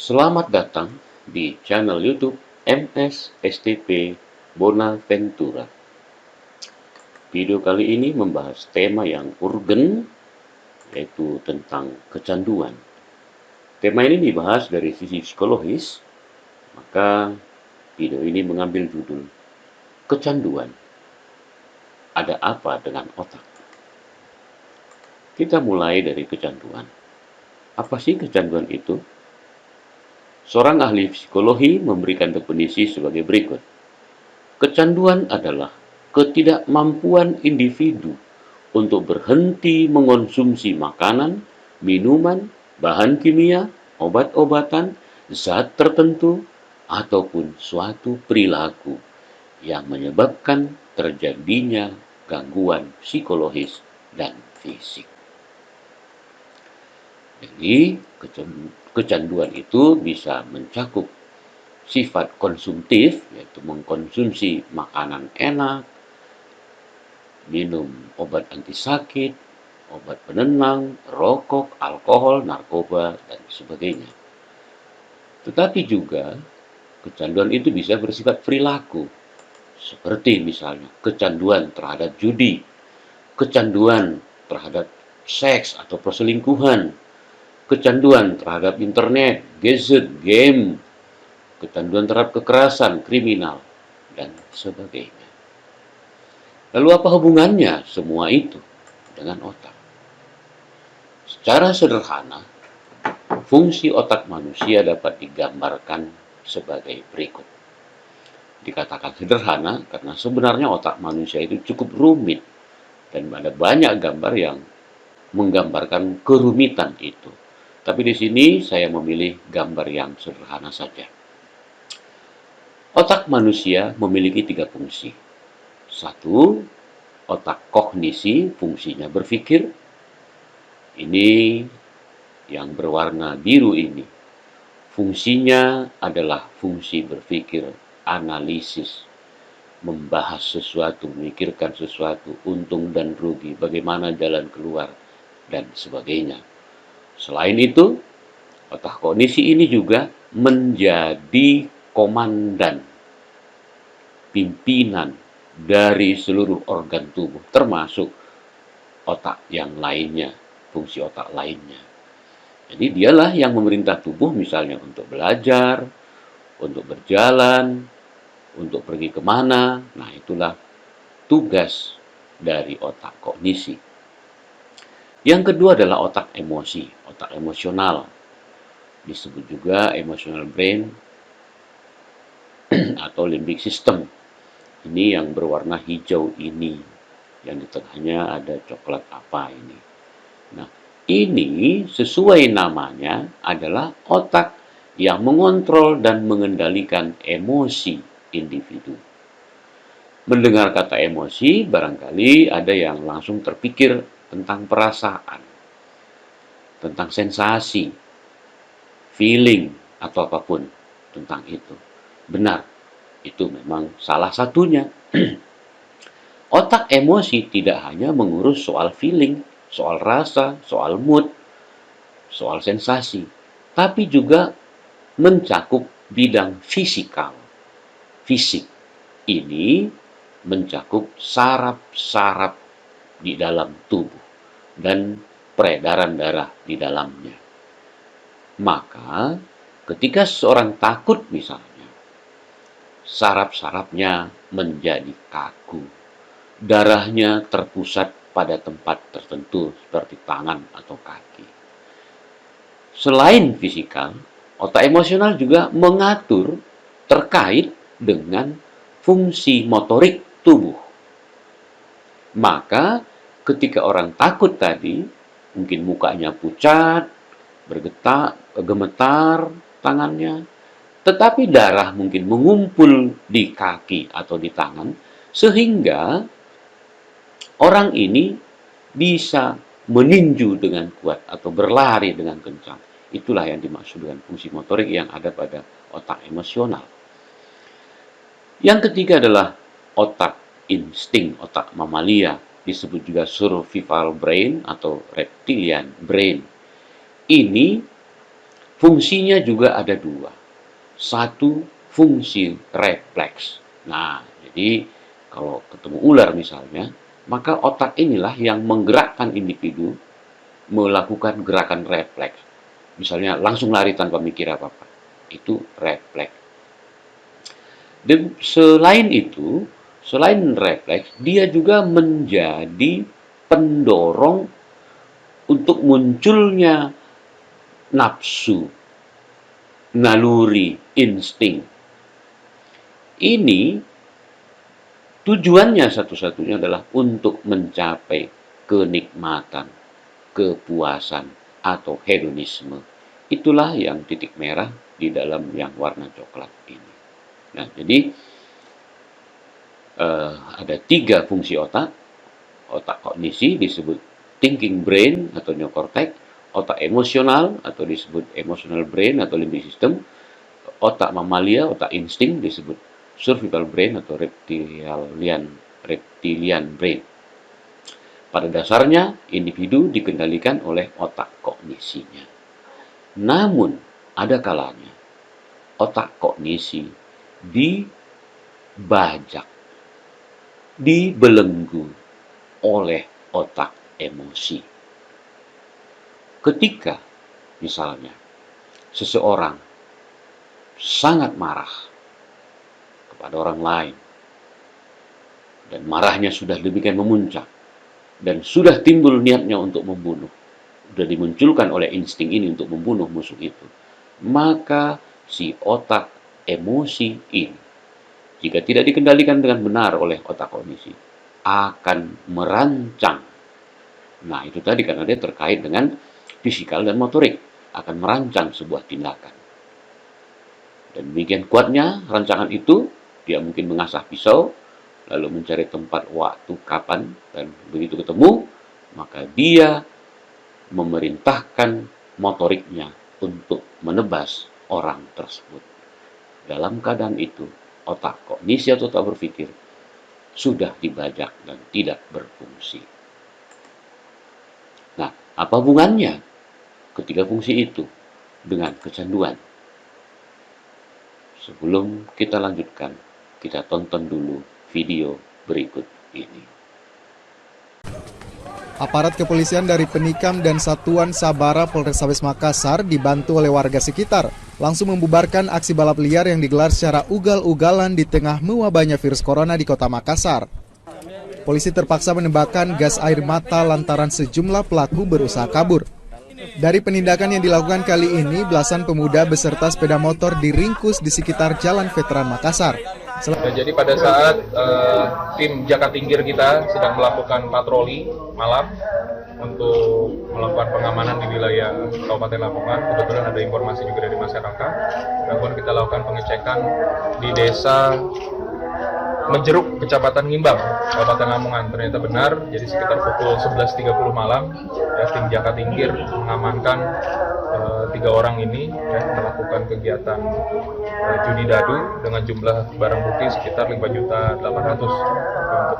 Selamat datang di channel YouTube MS STP Bonaventura. Video kali ini membahas tema yang urgen, yaitu tentang kecanduan. Tema ini dibahas dari sisi psikologis, maka video ini mengambil judul Kecanduan. Ada apa dengan otak? Kita mulai dari kecanduan. Apa sih kecanduan itu? Seorang ahli psikologi memberikan definisi sebagai berikut. Kecanduan adalah ketidakmampuan individu untuk berhenti mengonsumsi makanan, minuman, bahan kimia, obat-obatan, zat tertentu, ataupun suatu perilaku yang menyebabkan terjadinya gangguan psikologis dan fisik. Jadi, kecanduan itu bisa mencakup sifat konsumtif, yaitu mengkonsumsi makanan enak, minum obat anti sakit, obat penenang, rokok, alkohol, narkoba, dan sebagainya. Tetapi juga kecanduan itu bisa bersifat perilaku, seperti misalnya kecanduan terhadap judi, kecanduan terhadap seks atau perselingkuhan, kecanduan terhadap internet, gadget, game, kecanduan terhadap kekerasan, kriminal, dan sebagainya. Lalu apa hubungannya semua itu dengan otak? Secara sederhana, fungsi otak manusia dapat digambarkan sebagai berikut. Dikatakan sederhana karena sebenarnya otak manusia itu cukup rumit dan ada banyak gambar yang menggambarkan kerumitan itu. Tapi di sini saya memilih gambar yang sederhana saja. Otak manusia memiliki 3 fungsi. 1. Otak kognisi, fungsinya berpikir. Ini yang berwarna biru ini. Fungsinya adalah fungsi berpikir, analisis, membahas sesuatu, memikirkan sesuatu, untung dan rugi, bagaimana jalan keluar, dan sebagainya. Selain itu, otak kognisi ini juga menjadi komandan, pimpinan dari seluruh organ tubuh, termasuk otak yang lainnya, fungsi otak lainnya. Jadi dialah yang memerintah tubuh misalnya untuk belajar, untuk berjalan, untuk pergi kemana. Nah, itulah tugas dari otak kognisi. Yang kedua adalah otak emosi, otak emosional. Disebut juga emotional brain atau limbic system. Ini yang berwarna hijau ini. Yang di tengahnya ada coklat apa ini. Nah, ini sesuai namanya adalah otak yang mengontrol dan mengendalikan emosi individu. Mendengar kata emosi, barangkali ada yang langsung terpikir tentang perasaan, tentang sensasi, feeling, atau apapun tentang itu. Benar, itu memang salah satunya. Otak emosi tidak hanya mengurus soal feeling, soal rasa, soal mood, soal sensasi, tapi juga mencakup bidang fisikal. Fisik ini mencakup saraf-saraf di dalam tubuh dan peredaran darah di dalamnya. Maka ketika seseorang takut misalnya, saraf-sarafnya menjadi kaku. Darahnya terpusat pada tempat tertentu seperti tangan atau kaki. Selain fisikal, otak emosional juga mengatur terkait dengan fungsi motorik tubuh. Maka ketika orang takut tadi, mungkin mukanya pucat, bergetar, gemetar tangannya, tetapi darah mungkin mengumpul di kaki atau di tangan, sehingga orang ini bisa meninju dengan kuat atau berlari dengan kencang. Itulah yang dimaksud dengan fungsi motorik yang ada pada otak emosional. Yang ketiga adalah otak insting, otak mamalia, disebut juga survival brain atau reptilian brain. Ini Fungsinya juga ada dua. Satu, fungsi refleks. Nah, jadi kalau ketemu ular misalnya, maka otak inilah yang menggerakkan individu melakukan gerakan refleks. Misalnya langsung lari tanpa mikir apa-apa. Itu refleks. Dan selain itu, selain refleks, dia juga menjadi pendorong untuk munculnya nafsu, naluri, insting. Ini tujuannya satu-satunya adalah untuk mencapai kenikmatan, kepuasan, atau hedonisme. Itulah yang titik merah di dalam yang warna coklat ini. Nah, jadi ada 3 fungsi otak. Otak kognisi disebut thinking brain atau neokortex, otak emosional atau disebut emotional brain atau limbic system, otak mamalia, otak insting disebut cervical brain atau reptilian brain. Pada dasarnya, individu dikendalikan oleh otak kognisinya. Namun, ada kalanya otak kognisi dibajak, dibelenggu oleh otak emosi. Ketika, misalnya, seseorang sangat marah kepada orang lain, dan marahnya sudah demikian memuncak, dan sudah timbul niatnya untuk membunuh, sudah dimunculkan oleh insting ini untuk membunuh musuh itu, maka si otak emosi ini, jika tidak dikendalikan dengan benar oleh otak kognisi, akan merancang. Nah, itu tadi karena dia terkait dengan fisikal dan motorik, akan merancang sebuah tindakan. Dan demikian kuatnya rancangan itu, dia mungkin mengasah pisau, lalu mencari tempat, waktu, kapan, dan begitu ketemu, maka dia memerintahkan motoriknya untuk menebas orang tersebut. Dalam keadaan itu, otak kognisi atau otak berpikir sudah dibajak dan tidak berfungsi. Nah, apa hubungannya ketiga fungsi itu dengan kecanduan? Sebelum kita lanjutkan, kita tonton dulu video berikut ini. Aparat kepolisian dari Penikam dan Satuan Sabara Polrestabes Makassar dibantu oleh warga sekitar langsung membubarkan aksi balap liar yang digelar secara ugal-ugalan di tengah mewabahnya virus corona di kota Makassar. Polisi terpaksa menembakkan gas air mata lantaran sejumlah pelaku berusaha kabur. Dari penindakan yang dilakukan kali ini, belasan pemuda beserta sepeda motor diringkus di sekitar Jalan Veteran Makassar. Jadi pada saat tim Jaka Tingkir kita sedang melakukan patroli malam untuk melakukan pengamanan di wilayah Kabupaten Lamongan, kebetulan ada informasi juga dari masyarakat. Kemudian kita lakukan pengecekan di desa Menjeruk, Kecamatan Ngimbang, Kabupaten Lamongan. Ternyata benar, jadi sekitar pukul 11.30 malam, tim Jaka Tingkir mengamankan 3 orang ini melakukan kegiatan judi dadu dengan jumlah barang bukti sekitar 5.800.000 untuk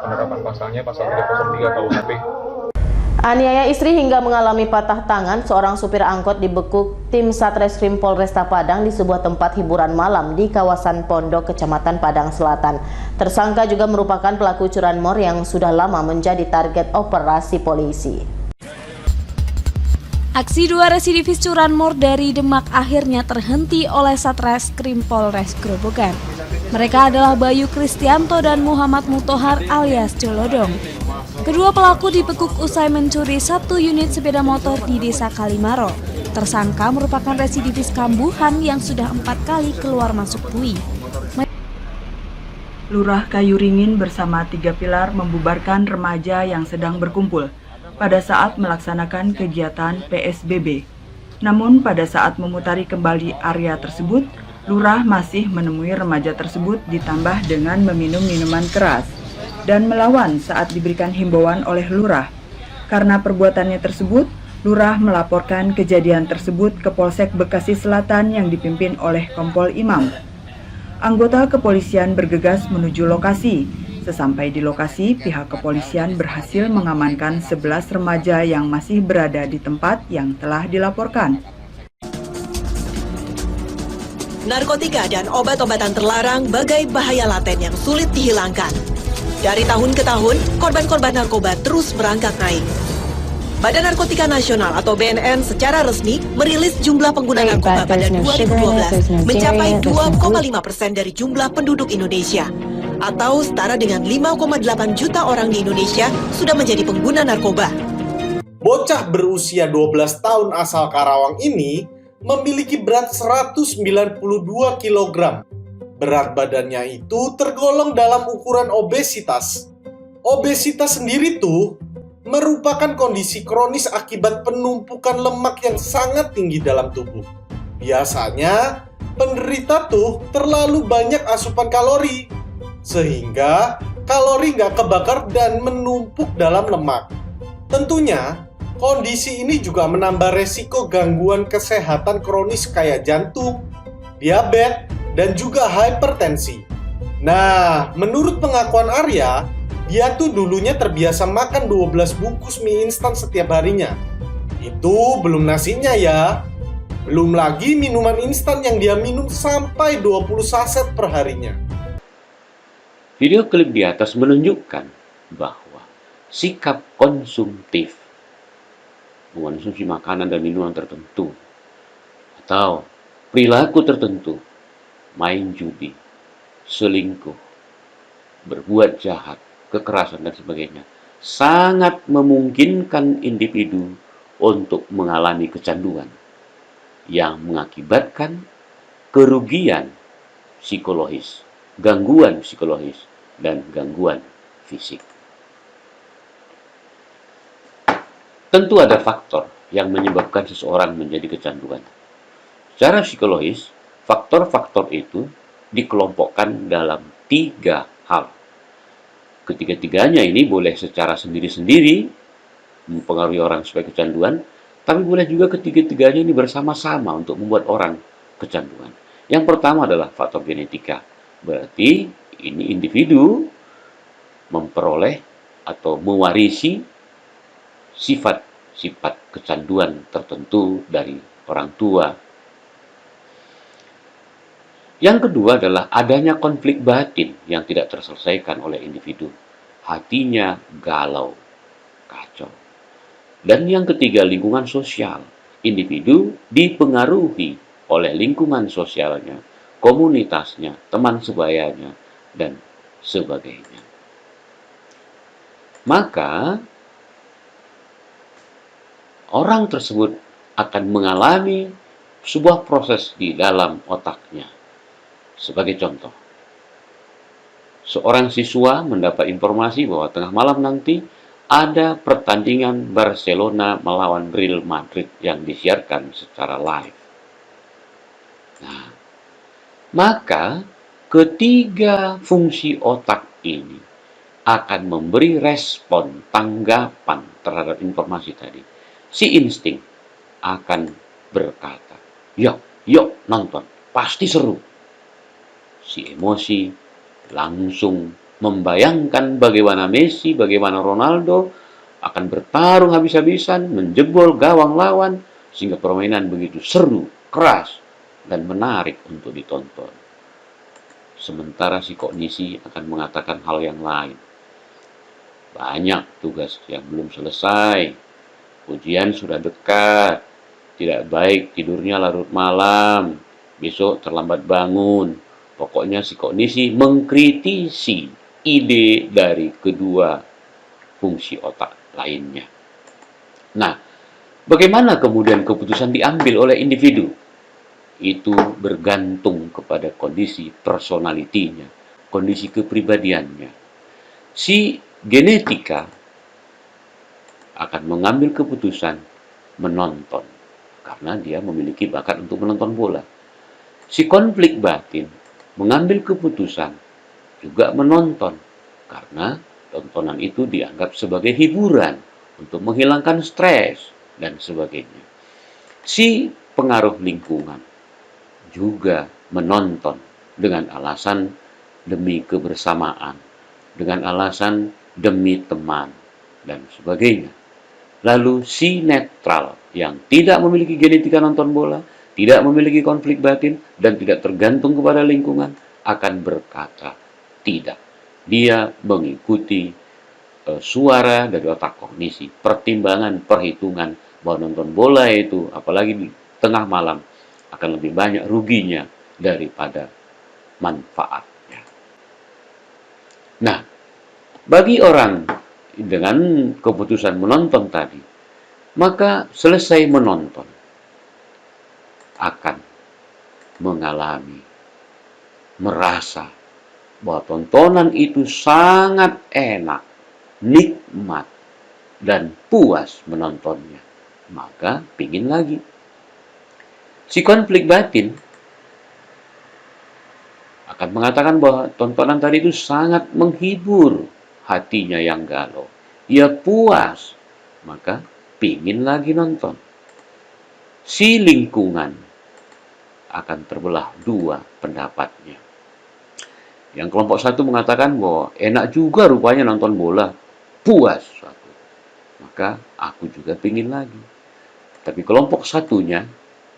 penerapan pasalnya pasal 303 KUHP. Aniaya istri hingga mengalami patah tangan, seorang supir angkot dibekuk tim Satreskrim Polresta Padang di sebuah tempat hiburan malam di kawasan Pondok, Kecamatan Padang Selatan. Tersangka juga merupakan pelaku curanmor yang sudah lama menjadi target operasi polisi. Aksi 2 residivis curanmor dari Demak akhirnya terhenti oleh Satreskrim Polres Grobogan. Mereka adalah Bayu Kristianto dan Muhammad Mutohar alias Jolodong. Kedua pelaku dibekuk usai mencuri 1 unit sepeda motor di Desa Kalimaro. Tersangka merupakan residivis kambuhan yang sudah 4 kali keluar masuk Bui. Lurah Kayu Ringin bersama 3 pilar membubarkan remaja yang sedang berkumpul pada saat melaksanakan kegiatan PSBB. Namun pada saat memutari kembali area tersebut, Lurah masih menemui remaja tersebut ditambah dengan meminum minuman keras dan melawan saat diberikan himbauan oleh Lurah. Karena perbuatannya tersebut, Lurah melaporkan kejadian tersebut ke Polsek Bekasi Selatan yang dipimpin oleh Kompol Imam. Anggota kepolisian bergegas menuju lokasi. Sesampai di lokasi, pihak kepolisian berhasil mengamankan 11 remaja yang masih berada di tempat yang telah dilaporkan. narkotika dan obat-obatan terlarang bagai bahaya laten yang sulit dihilangkan. Dari tahun ke tahun, korban-korban narkoba terus merangkak naik. Badan Narkotika Nasional atau BNN secara resmi merilis jumlah pengguna narkoba pada 2012 mencapai 2,5% dari jumlah penduduk Indonesia. Atau setara dengan 5,8 juta orang di Indonesia sudah menjadi pengguna narkoba. Bocah berusia 12 tahun asal Karawang ini memiliki berat 192 kg. Berat badannya itu tergolong dalam ukuran obesitas. Obesitas sendiri tuh merupakan kondisi kronis akibat penumpukan lemak yang sangat tinggi dalam tubuh. Biasanya, penderita tuh terlalu banyak asupan kalori, sehingga kalori nggak kebakar dan menumpuk dalam lemak. Tentunya, kondisi ini juga menambah resiko gangguan kesehatan kronis kayak jantung, diabetes, dan juga hipertensi. Nah, menurut pengakuan Arya, dia tuh dulunya terbiasa makan 12 bungkus mie instan setiap harinya. Itu belum nasinya ya. Belum lagi minuman instan yang dia minum sampai 20 saset per harinya. Video klip di atas menunjukkan bahwa sikap konsumtif, mengonsumsi makanan dan minuman tertentu, atau perilaku tertentu, main judi, selingkuh, berbuat jahat, kekerasan dan sebagainya, sangat memungkinkan individu untuk mengalami kecanduan yang mengakibatkan kerugian psikologis, gangguan psikologis, dan gangguan fisik. Tentu ada faktor yang menyebabkan seseorang menjadi kecanduan. Secara psikologis, faktor-faktor itu dikelompokkan dalam 3 hal. Ketiga-tiganya ini boleh secara sendiri-sendiri mempengaruhi orang supaya kecanduan, tapi boleh juga ketiga-tiganya ini bersama-sama untuk membuat orang kecanduan. Yang pertama adalah faktor genetika. Berarti ini individu memperoleh atau mewarisi sifat-sifat kecanduan tertentu dari orang tua. Yang kedua adalah adanya konflik batin yang tidak terselesaikan oleh individu. Hatinya galau, kacau. Dan yang ketiga, lingkungan sosial. Individu dipengaruhi oleh lingkungan sosialnya, komunitasnya, teman sebayanya, dan sebagainya. Maka, orang tersebut akan mengalami sebuah proses di dalam otaknya. Sebagai contoh, seorang siswa mendapat informasi bahwa tengah malam nanti ada pertandingan Barcelona melawan Real Madrid yang disiarkan secara live. Nah, maka ketiga fungsi otak ini akan memberi respon, tanggapan terhadap informasi tadi. Si insting akan berkata, yuk nonton, pasti seru. Si emosi langsung membayangkan bagaimana Messi, bagaimana Ronaldo akan bertarung habis-habisan, menjebol gawang lawan, sehingga permainan begitu seru, keras, dan menarik untuk ditonton. Sementara si kognisi akan mengatakan hal yang lain. Banyak tugas yang belum selesai, ujian sudah dekat, tidak baik tidurnya larut malam, besok terlambat bangun. Pokoknya si kognisi mengkritisi ide dari kedua fungsi otak lainnya. Nah, bagaimana kemudian keputusan diambil oleh individu? Itu bergantung kepada kondisi personalitinya, kondisi kepribadiannya. Si genetika akan mengambil keputusan menonton, karena dia memiliki bakat untuk menonton bola. Si konflik batin mengambil keputusan juga menonton, karena tontonan itu dianggap sebagai hiburan untuk menghilangkan stres dan sebagainya. Si pengaruh lingkungan juga menonton dengan alasan demi kebersamaan, dengan alasan demi teman, dan sebagainya. Lalu si netral yang tidak memiliki genetika nonton bola tidak memiliki konflik batin dan tidak tergantung kepada lingkungan, akan berkata tidak. Dia mengikuti suara dari otak kognisi, pertimbangan, perhitungan bahwa nonton bola itu, apalagi di tengah malam, akan lebih banyak ruginya daripada manfaatnya. Nah, bagi orang dengan keputusan menonton tadi, maka selesai menonton akan mengalami, merasa bahwa tontonan itu sangat enak, nikmat, dan puas menontonnya. Maka pingin lagi. Si konflik batin akan mengatakan bahwa tontonan tadi itu sangat menghibur hatinya yang galau. Ia puas, maka pingin lagi nonton. Si lingkungan akan terbelah dua pendapatnya. Yang kelompok satu mengatakan bahwa enak juga rupanya nonton bola, puas aku, maka aku juga pingin lagi. Tapi kelompok satunya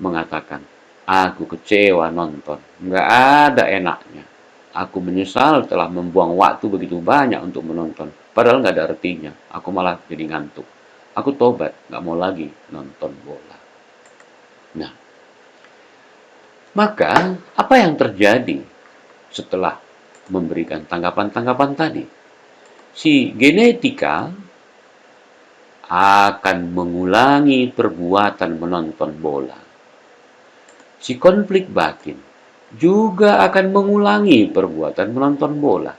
mengatakan, aku kecewa nonton, nggak ada enaknya. Aku menyesal telah membuang waktu begitu banyak untuk menonton, padahal nggak ada artinya. Aku malah jadi ngantuk. Aku tobat, nggak mau lagi nonton bola. Nah, maka apa yang terjadi setelah memberikan tanggapan-tanggapan tadi? Si genetika akan mengulangi perbuatan menonton bola. Si konflik batin juga akan mengulangi perbuatan menonton bola.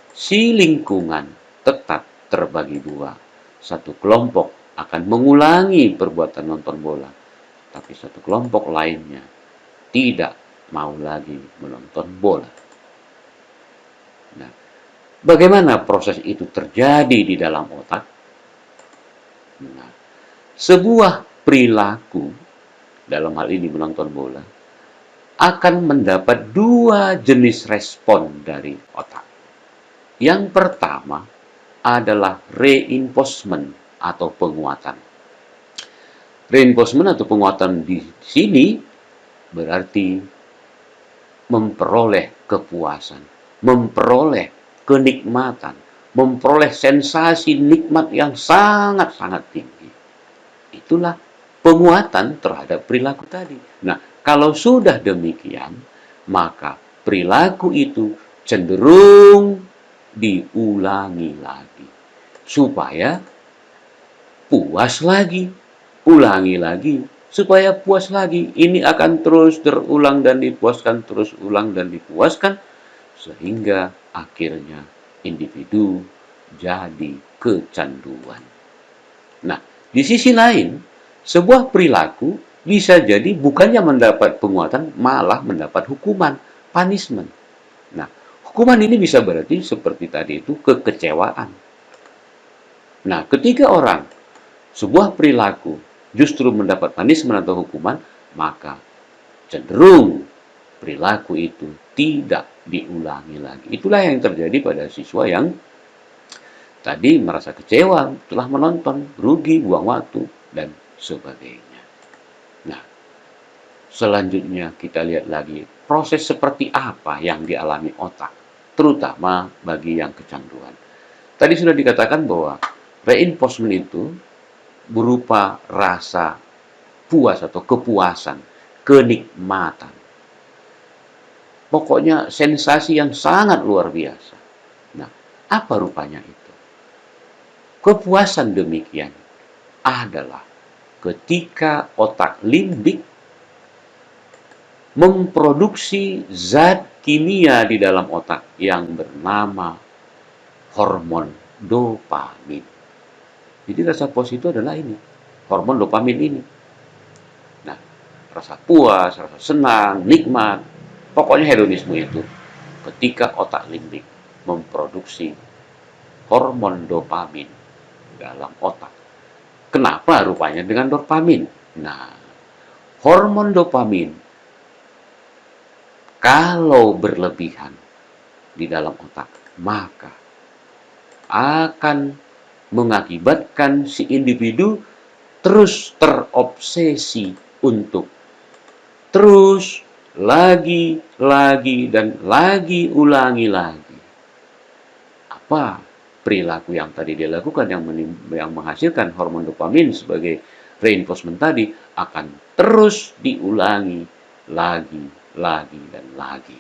Si lingkungan tetap terbagi dua. Satu kelompok akan mengulangi perbuatan nonton bola, tapi satu kelompok lainnya tidak mau lagi menonton bola. Nah, bagaimana proses itu terjadi di dalam otak? Nah, sebuah perilaku, dalam hal ini menonton bola, akan mendapat dua jenis respon dari otak. Yang pertama adalah reinforcement atau penguatan. Reinforcement atau penguatan di sini berarti memperoleh kepuasan, memperoleh kenikmatan, memperoleh sensasi nikmat yang sangat-sangat tinggi. Itulah penguatan terhadap perilaku tadi. Nah, kalau sudah demikian, maka perilaku itu cenderung diulangi lagi, supaya puas lagi, ulangi lagi, supaya puas lagi. Ini akan terus terulang dan dipuaskan, terus ulang dan dipuaskan, sehingga akhirnya individu jadi kecanduan. Nah, di sisi lain, sebuah perilaku bisa jadi bukannya mendapat penguatan, malah mendapat hukuman, punishment. Nah, hukuman ini bisa berarti seperti tadi itu kekecewaan. Nah, ketika orang sebuah perilaku justru mendapat punishment atau hukuman, maka cenderung perilaku itu tidak diulangi lagi. Itulah yang terjadi pada siswa yang tadi merasa kecewa telah menonton, rugi, buang waktu, dan sebagainya. Nah, selanjutnya kita lihat lagi proses seperti apa yang dialami otak, terutama bagi yang kecanduan. Tadi sudah dikatakan bahwa reinforcement itu berupa rasa puas atau kepuasan, kenikmatan. Pokoknya sensasi yang sangat luar biasa. Nah, apa rupanya itu? Kepuasan demikian adalah ketika otak limbik memproduksi zat kimia di dalam otak yang bernama hormon dopamin. Jadi rasa puas itu adalah ini, hormon dopamin ini. Nah, rasa puas, rasa senang, nikmat, pokoknya hedonisme itu ketika otak limbik memproduksi hormon dopamin dalam otak. Kenapa rupanya dengan dopamin? Nah, hormon dopamin kalau berlebihan di dalam otak, maka akan mengakibatkan si individu terus terobsesi untuk terus, lagi, dan lagi, ulangi lagi. Apa perilaku yang tadi dia lakukan yang menghasilkan hormon dopamin sebagai reinforcement tadi akan terus diulangi lagi, dan lagi.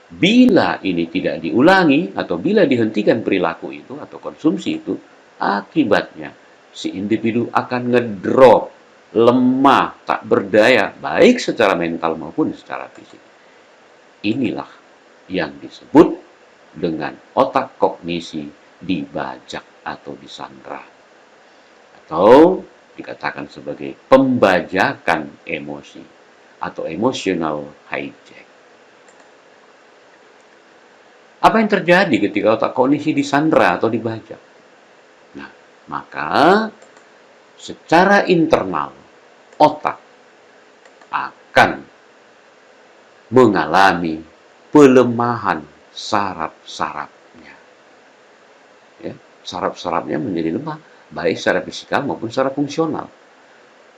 Bila ini tidak diulangi atau bila dihentikan perilaku itu atau konsumsi itu, akibatnya si individu akan ngedrop, lemah, tak berdaya, baik secara mental maupun secara fisik. Inilah yang disebut dengan otak kognisi dibajak atau disandra. Atau dikatakan sebagai pembajakan emosi atau emotional hijack. Apa yang terjadi ketika otak kognisi disandra atau dibajak? Nah, maka secara internal otak akan mengalami pelemahan saraf-sarafnya. Ya, saraf-sarafnya menjadi lemah, baik secara fisikal maupun secara fungsional.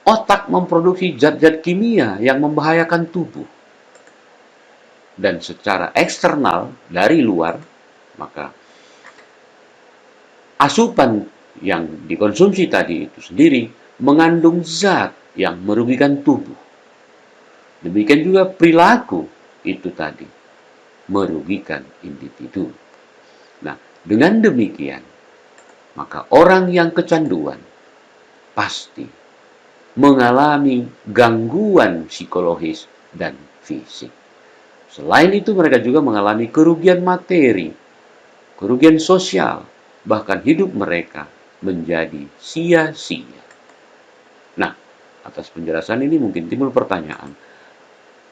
Otak memproduksi zat-zat kimia yang membahayakan tubuh. Dan secara eksternal dari luar, maka asupan yang dikonsumsi tadi itu sendiri mengandung zat yang merugikan tubuh. Demikian juga perilaku itu tadi merugikan individu. Nah, dengan demikian, maka orang yang kecanduan pasti mengalami gangguan psikologis dan fisik. Selain itu, mereka juga mengalami kerugian materi, kerugian sosial, bahkan hidup mereka menjadi sia-sia. Nah, atas penjelasan ini mungkin timbul pertanyaan,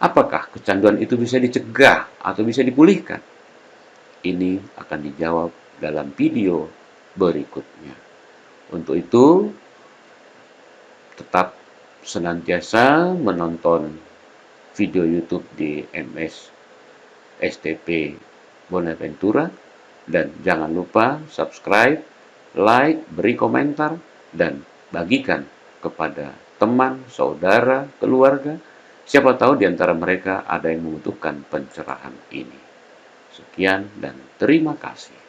apakah kecanduan itu bisa dicegah atau bisa dipulihkan? Ini akan dijawab dalam video berikutnya. Untuk itu, tetap senantiasa menonton video YouTube di MS STP Bonaventura, dan jangan lupa subscribe, like, beri komentar, dan bagikan kepada teman, saudara, keluarga. Siapa tahu di antara mereka ada yang membutuhkan pencerahan ini. Sekian dan terima kasih.